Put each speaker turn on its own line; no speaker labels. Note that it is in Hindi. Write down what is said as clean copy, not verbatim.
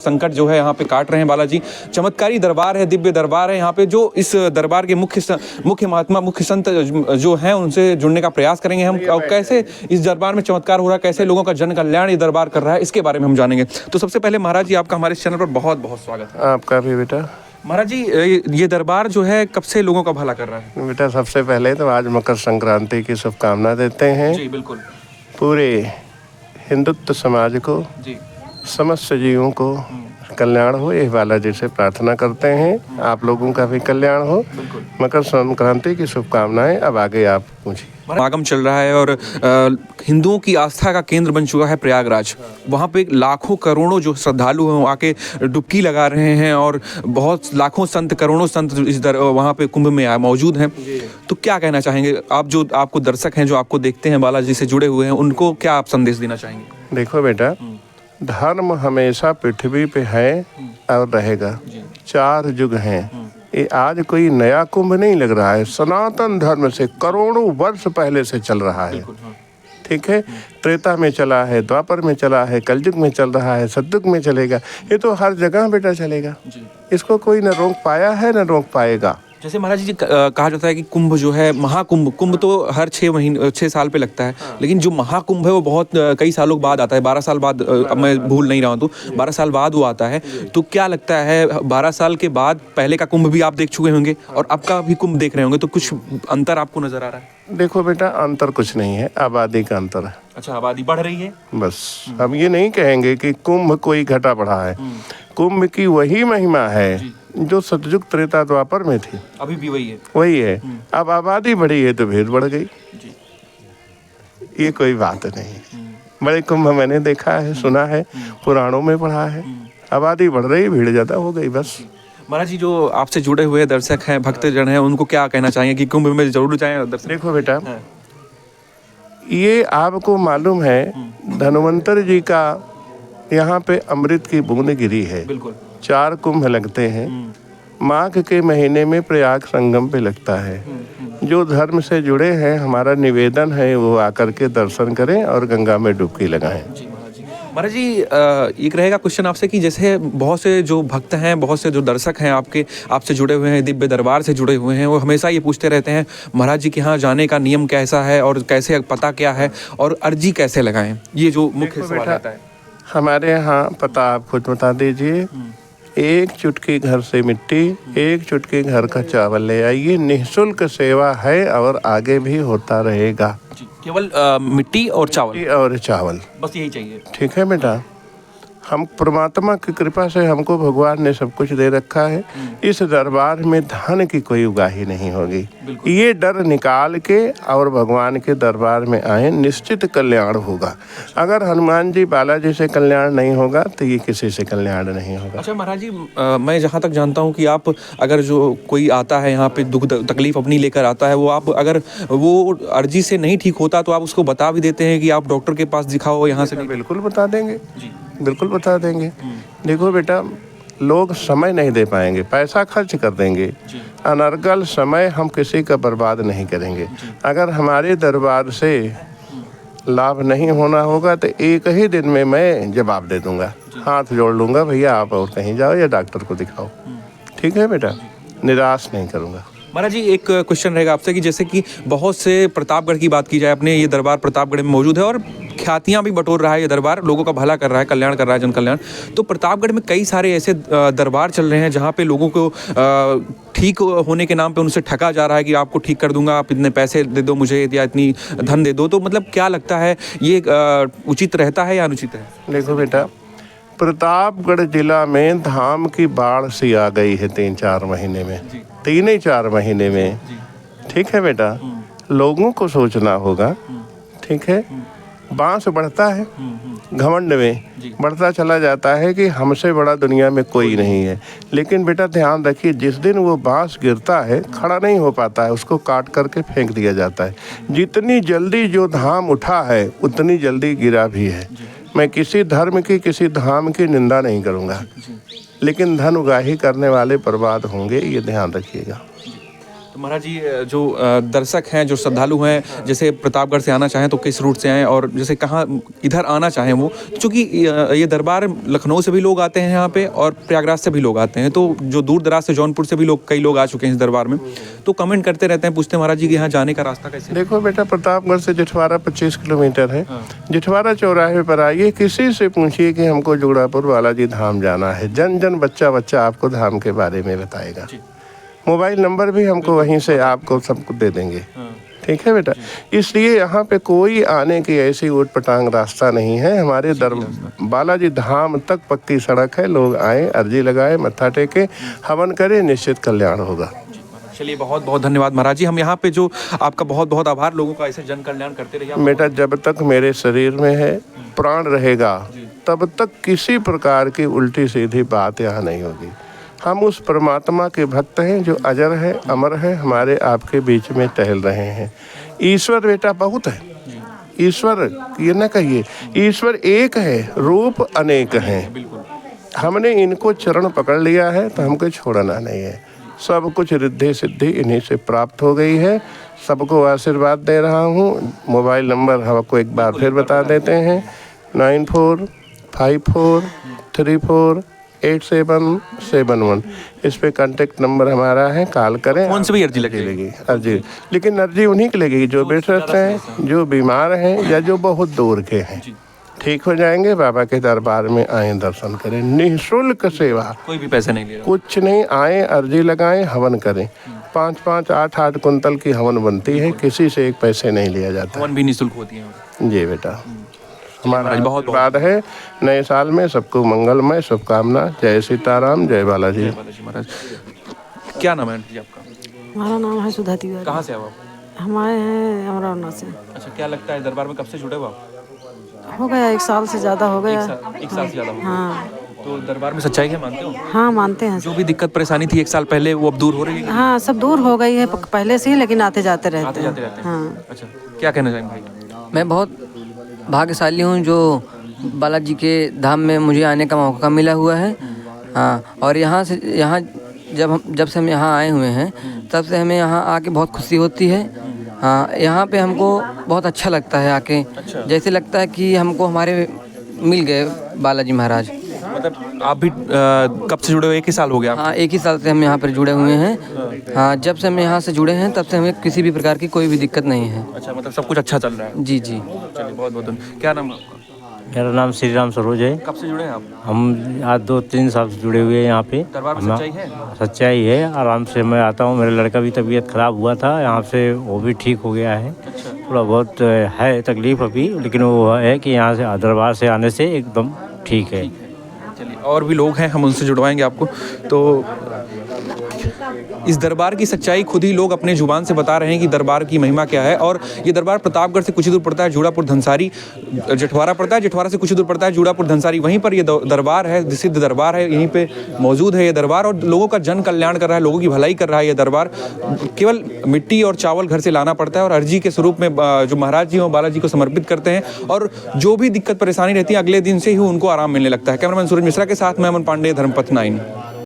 संकट जो है यहाँ पे काट रहे हैं बालाजी। चमत्कारी दरबार है, दिव्य दरबार है यहाँ पे। जो इस दरबार के मुख्य महात्मा, मुख्य संत जो हैं उनसे जुड़ने का प्रयास करेंगे हम, और कैसे इस दरबार में चमत्कार हो रहा है, कैसे लोगों का जन कल्याण ये दरबार कर रहा है, इसके बारे में हम जानेंगे। तो सबसे पहले महाराज जी, आपका हमारे चैनल पर बहुत बहुत स्वागत है।
आपका भी बेटा।
महाराज जी, ये दरबार जो है कब से लोगों का भला कर रहा है?
बेटा, सबसे पहले तो आज मकर संक्रांति की शुभकामना देते हैं
जी बिल्कुल।
पूरे हिंदुत्व समाज को,
जी,
समस्त जीवों को कल्याण हो, यही बालाजी से प्रार्थना करते हैं। आप लोगों का भी कल्याण हो। मकर संक्रांति की शुभकामनाएं। अब आगे आप पूछिए।
समागम चल रहा है और हिंदुओं की आस्था का केंद्र बन चुका है प्रयागराज। वहाँ पे लाखों करोड़ों जो श्रद्धालु हैं आके डुबकी लगा रहे हैं, और बहुत लाखों संत, करोड़ों संत वहाँ पे कुंभ में मौजूद हैं। तो क्या कहना चाहेंगे आप, जो आपको दर्शक हैं, जो आपको देखते हैं, बालाजी से जुड़े हुए हैं, उनको क्या आप संदेश देना चाहेंगे?
देखो बेटा, धर्म हमेशा पृथ्वी पे है और रहेगा। 4 युग हैं। ये आज कोई नया कुंभ नहीं लग रहा है, सनातन धर्म से करोड़ों वर्ष पहले से चल रहा है। ठीक है, त्रेता में चला है, द्वापर में चला है, कलयुग में चल रहा है, सतयुग में चलेगा। ये तो हर जगह बेटा चलेगा। इसको कोई न रोक पाया है न रोक पाएगा।
जैसे महाराज जी कहा जाता है कि कुंभ जो है, कुंभ तो हर 6 साल पे लगता है, लेकिन जो महाकुंभ है वो बहुत कई सालों बाद आता है, 12 साल बाद। अब मैं भूल नहीं रहा हूँ तो 12 साल बाद वो आता है। तो क्या लगता है, 12 साल के बाद पहले का कुंभ भी आप देख चुके होंगे और अब का भी कुंभ देख रहे होंगे, तो कुछ अंतर आपको नजर आ रहा है?
देखो बेटा, अंतर कुछ नहीं है, आबादी का अंतर है।
अच्छा, आबादी बढ़ रही है
बस। हम ये नहीं कहेंगे कि कुंभ कोई घटा बढ़ा है। कुंभ की वही महिमा है जो सतयुग त्रेता द्वापर में थी,
अभी भी
वही है। अब आबादी बढ़ी है तो भीड़ बढ़ गई। ये कोई बात नहीं है। बड़े कुंभ मैंने देखा है, सुना है, पुराणों में पढ़ा है। आबादी बढ़ रही, भीड़ ज्यादा हो गई, बस।
महाराज जी, जो आपसे जुड़े हुए दर्शक हैं, भक्तजन हैं, उनको क्या कहना चाहेंगे कि कुंभ में जरूर जाएं दर्शक?
देखो बेटा, ये आपको मालूम है, धन्वंतर जी का यहाँ पे अमृत की बूंद गिरी है।
बिल्कुल।
4 कुंभ लगते हैं। माघ के महीने में प्रयाग संगम पे लगता है। जो धर्म से जुड़े हैं, हमारा निवेदन है वो आकर के दर्शन करें और गंगा में डुबकी लगाएं।
महाराज जी, एक रहेगा क्वेश्चन आपसे कि जैसे बहुत से जो भक्त हैं, बहुत से जो दर्शक हैं आपसे जुड़े हुए हैं, दिव्य दरबार से जुड़े हुए हैं, वो हमेशा ये पूछते रहते हैं महाराज जी के यहाँ जाने का नियम कैसा है, और कैसे पता क्या है, और अर्जी कैसे लगाएं? ये जो मुख्य सवाल आता है।
हमारे यहाँ पता आप खुद बता दीजिए। 1 चुटकी घर से मिट्टी, 1 चुटकी घर का चावल ले आइए। निःशुल्क सेवा है और आगे भी होता रहेगा।
केवल मिट्टी और चावल, बस यही चाहिए।
ठीक है बेटा, हम परमात्मा की कृपा से हमको भगवान ने सब कुछ दे रखा है। इस दरबार में धन की कोई उगाही नहीं होगी। ये डर निकाल के और भगवान के दरबार में आए, निश्चित कल्याण होगा। अगर हनुमान जी, बालाजी से कल्याण नहीं होगा तो ये किसी से कल्याण नहीं होगा।
अच्छा महाराज जी, मैं जहाँ तक जानता हूँ कि आप अगर जो कोई आता है यहाँ पे दुख तकलीफ अपनी लेकर आता है, वो आप अगर वो अर्जी से नहीं ठीक होता तो आप उसको बता भी देते हैं कि आप डॉक्टर के पास दिखाओ, यहाँ से?
बिल्कुल बता देंगे, बिल्कुल बता देंगे। देखो बेटा, लोग समय नहीं दे पाएंगे, पैसा खर्च कर देंगे। अनर्गल समय हम किसी का बर्बाद नहीं करेंगे। अगर हमारे दरबार से लाभ नहीं होना होगा तो एक ही दिन में मैं जवाब दे दूंगा, हाथ जोड़ लूंगा, भैया आप और कहीं जाओ या डॉक्टर को दिखाओ। ठीक है बेटा, निराश नहीं करूंगा।
महाराज जी, एक क्वेश्चन रहेगा आपसे कि जैसे कि बहुत से, प्रतापगढ़ की बात की जाए, अपने ये दरबार प्रतापगढ़ में मौजूद है और ख्यातियाँ भी बटोर रहा है। ये दरबार लोगों का भला कर रहा है, कल्याण कर रहा है, जन कल्याण। तो प्रतापगढ़ में कई सारे ऐसे दरबार चल रहे हैं जहाँ पे लोगों को ठीक होने के नाम पे उनसे ठगा जा रहा है कि आपको ठीक कर दूंगा, आप इतने पैसे दे दो मुझे, या इतनी धन दे दो। तो मतलब क्या लगता है, ये उचित रहता है या अनुचित है?
देखो बेटा, प्रतापगढ़ जिला में धाम की बाढ़ सी आ गई है 3-4 महीने में, 3-4 महीने में। ठीक है बेटा, लोगों को सोचना होगा। ठीक है, बांस बढ़ता है घमंड में, बढ़ता चला जाता है कि हमसे बड़ा दुनिया में कोई नहीं है। लेकिन बेटा ध्यान रखिए, जिस दिन वो बांस गिरता है, खड़ा नहीं हो पाता है, उसको काट करके फेंक दिया जाता है। जितनी जल्दी जो धाम उठा है उतनी जल्दी गिरा भी है। मैं किसी धर्म की, किसी धाम की निंदा नहीं करूँगा, लेकिन धन उगाही करने वाले बर्बाद होंगे, ये ध्यान रखिएगा।
तो महाराज जी जो दर्शक हैं, जो श्रद्धालु हैं, जैसे प्रतापगढ़ से आना चाहें तो किस रूट से आएँ, और जैसे कहाँ इधर आना चाहें वो, क्योंकि ये दरबार लखनऊ से भी लोग आते हैं यहाँ पे और प्रयागराज से भी लोग आते हैं, तो जो दूर दराज से जौनपुर से भी लोग, कई लोग आ चुके हैं इस दरबार में, तो कमेंट करते रहते हैं, पूछते हैं महाराज जी कि यहाँ जाने का रास्ता कैसे।
देखो बेटा, प्रतापगढ़ से जिठवारा 25 किलोमीटर है। जिठवारा चौराहे पर आइए, किसी से पूछिए कि हमको जुगड़ापुर बालाजी धाम जाना है, जन जन बच्चा आपको धाम के बारे में बताएगा। मोबाइल नंबर भी हमको वहीं से आपको सबको दे देंगे। ठीक है बेटा, इसलिए यहाँ पे कोई आने की ऐसी ऊट-पटांग रास्ता नहीं है। हमारे बालाजी धाम तक पक्की सड़क है। लोग आए, अर्जी लगाए, मत्था टेके, हवन करें, निश्चित कल्याण होगा।
चलिए, बहुत बहुत धन्यवाद महाराज जी। हम यहाँ पे जो आपका बहुत बहुत आभार, लोगों का ऐसे जन कल्याण करते रहिए।
बेटा, जब तक मेरे शरीर में है, प्राण रहेगा, तब तक किसी प्रकार की उल्टी सीधी बात यहाँ नहीं होगी। हम उस परमात्मा के भक्त हैं जो अजर है, अमर है, हमारे आपके बीच में टहल रहे हैं। ईश्वर बेटा बहुत है। ईश्वर ये ना कहिए, ईश्वर एक है, रूप अनेक हैं। हमने इनको चरण पकड़ लिया है तो हमको छोड़ना नहीं है। सब कुछ रिद्धि सिद्धि इन्हीं से प्राप्त हो गई है। सबको आशीर्वाद दे रहा हूँ। मोबाइल नंबर हमको एक बार फिर बता देते हैं, 9454348771। इस पे कांटेक्ट नंबर हमारा है, कॉल करें।
फोन से भी अर्जी लगेगी?
अर्जी, लेकिन अर्जी उन्हीं की लगेगी जो बैठ रहते हैं, जो बीमार हैं या जो बहुत दूर के हैं। ठीक हो जाएंगे। बाबा के दरबार में आए, दर्शन करें, निःशुल्क सेवा,
कोई भी पैसे नहीं ले रहा,
कुछ नहीं। आए, अर्जी लगाएं, हवन करें। 5-5, 8-8 कुंतल की हवन बनती है, किसी से एक पैसे नहीं लिया जाता।
हवन भी निःशुल्क होती है
जी बेटा, हमारा
बहुत
आशीर्वाद है। नए साल में सबको मंगलमय शुभकामना। जय सीताराम, जय बालाजी।
महाराज, क्या नाम है आंटी जी आपका?
हमारा नाम है सुधा तिवारी।
कहाँ से आप?
हमारे हैं अमरावती से।
अच्छा, क्या लगता है दरबार में कब से जुड़े हो आप?
हो गया 1 साल से ज़्यादा हो गया।
एक साल से ज़्यादा हो गया।
हाँ।
तो दरबार में सच्चाई है, मानते हो?
हाँ, मानते हैं।
जो भी दिक्कत परेशानी थी 1 साल पहले, वो अब दूर हो रही है?
हाँ, सब दूर हो गई है पहले से ही, लेकिन आते जाते रहते
आते जाते रहते हैं।
हाँ।
अच्छा, क्या कहना चाहेंगे भाई?
मैं बहुत भाग्यशाली हूँ जो बालाजी के धाम में मुझे आने का मौका मिला हुआ है। हाँ, और यहाँ जब से हम यहाँ आए हुए हैं, तब से हमें यहाँ आके बहुत खुशी होती है। हाँ, यहाँ पे हमको बहुत अच्छा लगता है आके। जैसे लगता है कि हमको हमारे मिल गए बालाजी महाराज।
मतलब आप भी कब से जुड़े हो? 1 ही साल हो गया?
हाँ, 1 ही साल से हम यहाँ पर जुड़े हुए हैं। हाँ, जब से हम यहाँ से जुड़े हैं, तब से हमें किसी भी प्रकार की कोई भी दिक्कत नहीं है।
अच्छा, मतलब सब कुछ अच्छा चल रहा है?
जी।
चलिए, बहुत बहुत धन्यवाद। क्या नाम है आपका?
मेरा नाम श्री राम सरोज है।
कब से जुड़े हैं आप?
हम आज 2-3 साल से जुड़े हुए हैं यहाँ पे।
दरबार में सच्चाई है?
सच्चाई है। आराम से मैं आता हूँ। मेरा लड़का भी तबीयत खराब हुआ था, यहाँ से वो भी ठीक हो गया है। थोड़ा बहुत है तकलीफ अभी, लेकिन वो है कि यहाँ से दरबार से आने से एकदम ठीक है।
चलिए, और भी लोग हैं, हम उनसे जुड़वाएंगे आपको। तो इस दरबार की सच्चाई खुद ही लोग अपने जुबान से बता रहे हैं कि दरबार की महिमा क्या है। और ये दरबार प्रतापगढ़ से कुछ ही दूर पड़ता है, जूड़ापुर धनसारी, जिठवारा पड़ता है, जिठवारा से कुछ ही दूर पड़ता है जूड़ापुर धनसारी। वहीं पर ये दरबार है, सिद्ध दरबार है, यहीं पे मौजूद है ये दरबार, और लोगों का जन कल्याण कर रहा है, लोगों की भलाई कर रहा है ये दरबार। केवल मिट्टी और चावल घर से लाना पड़ता है और अर्जी के स्वरूप में जो महाराज जी हों, बालाजी को समर्पित करते हैं, और जो भी दिक्कत परेशानी रहती है, अगले दिन से ही उनको आराम मिलने लगता है। कैमरामैन सूरज मिश्रा के साथ मैं अमन पांडे, धर्मपथ 9।